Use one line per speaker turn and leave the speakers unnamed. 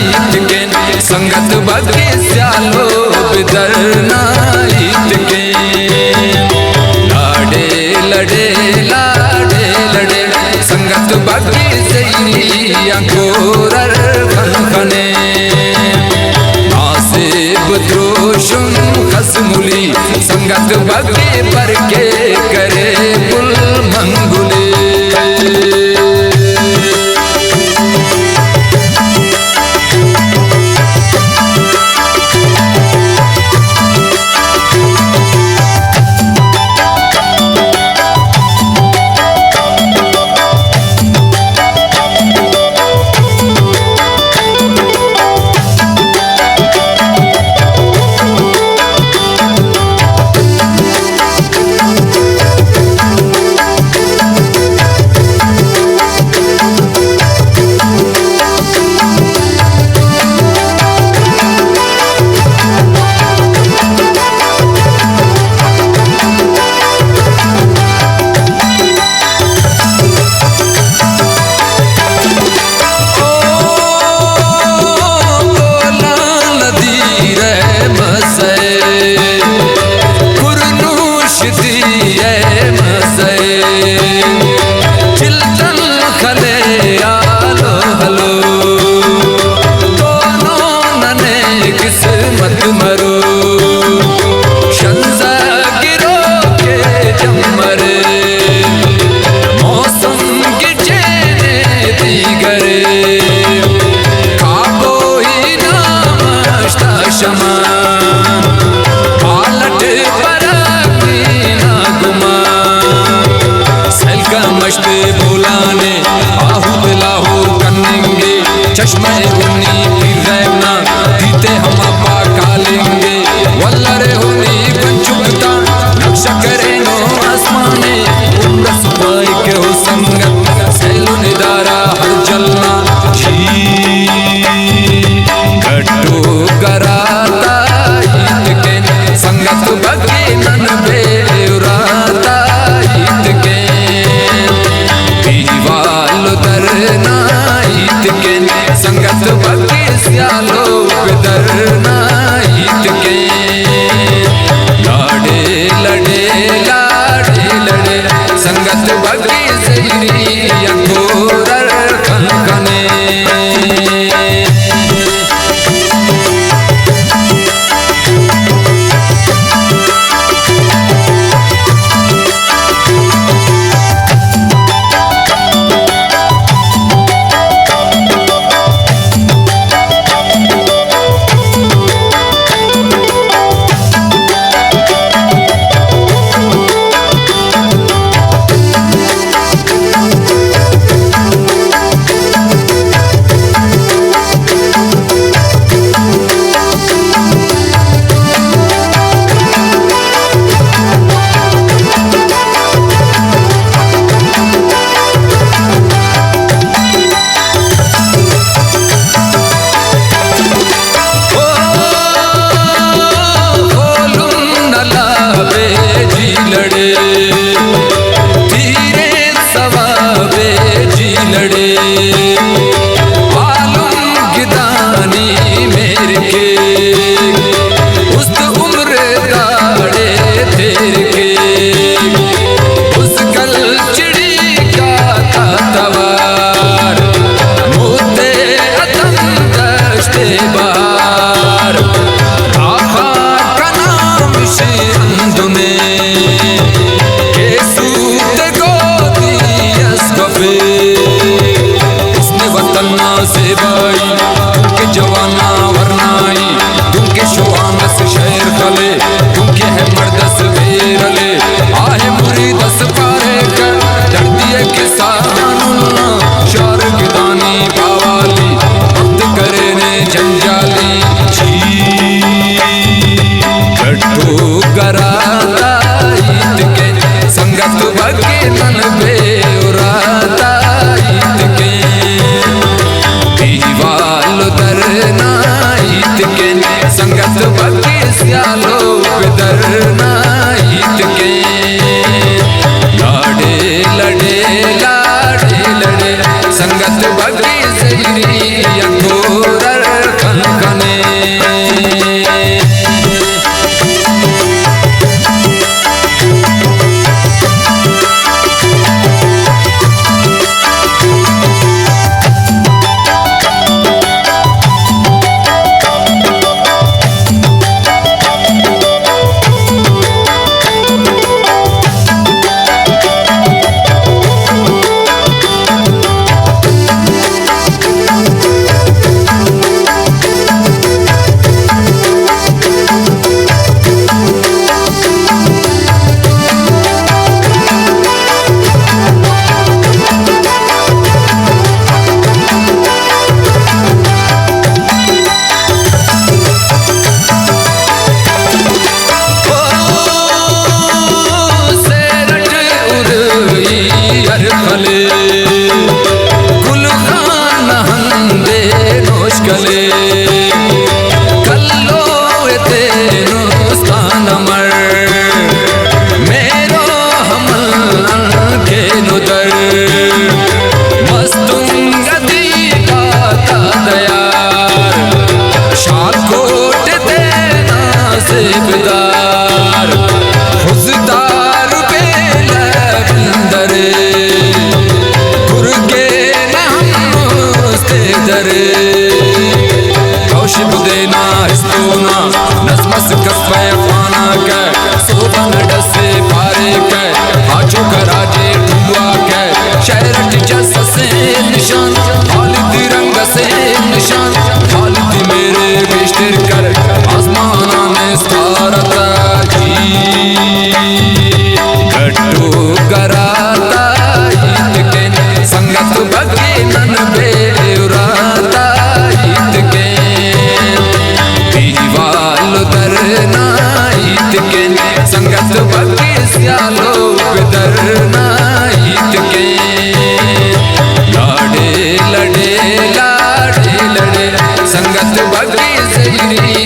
ईद के संगत बगे स्यालो बिदरना ईद के लाडे लड़े लाडे लड़े संगत बगे सैलिया गोरर खनखने आसिब द्रोशुम खसमुली संगत बगे पर के करे बुल मंगुले बोलाने आहूत लाहो करेंगे चश्मे उन्नी फिर रहना दीते हम आपा कालेंगे वल्लरे होनी बंचुकता नक्शा करेंगे आसमाने उम्र सुबाई के हो संगत सैलो निदारा हर जलना जी घटो कराता ईद के संगत बगे नन बेउराता ईद के दरना ईद के संगत बगे स्यालो बिदरना ईद के लाडे लड़े लाडे लड़े संगत बगे सैलिया गोरर खनखने से भाई उनके जवाना वरनाई उनके शुआंगस शहर खले उनके है मर्दस बेरले आहे मुरी दस पारे कर दर्दिए के सानुना शार गिदानी बावाली वक्त करे ने जंजाली जी घटो कराता ईद के संगत बगे नन बेउराता ईद के दरना ईद के संगत बगे स्यालो बिदरना ईद के लाडे लड़े लाडे लड़े संगत बगे सैलिया गोरर शिव देना हिस्तोना नजमस कस्बे फाना के सोबन डसे पारे के हाजो कराजे टुआ के शहर जस से निशान खालिद रंग से निशान खालिद मेरे बेशतर कर आसमाना में सारता जी गट्टू कराता ईद के संगत बगे नन बेउराता ईद के दीवाल दरना ईद के संगत बगे सियालो दरना ईद के लाड़े लड़े लाड़े लड़े संगत बगे सजरी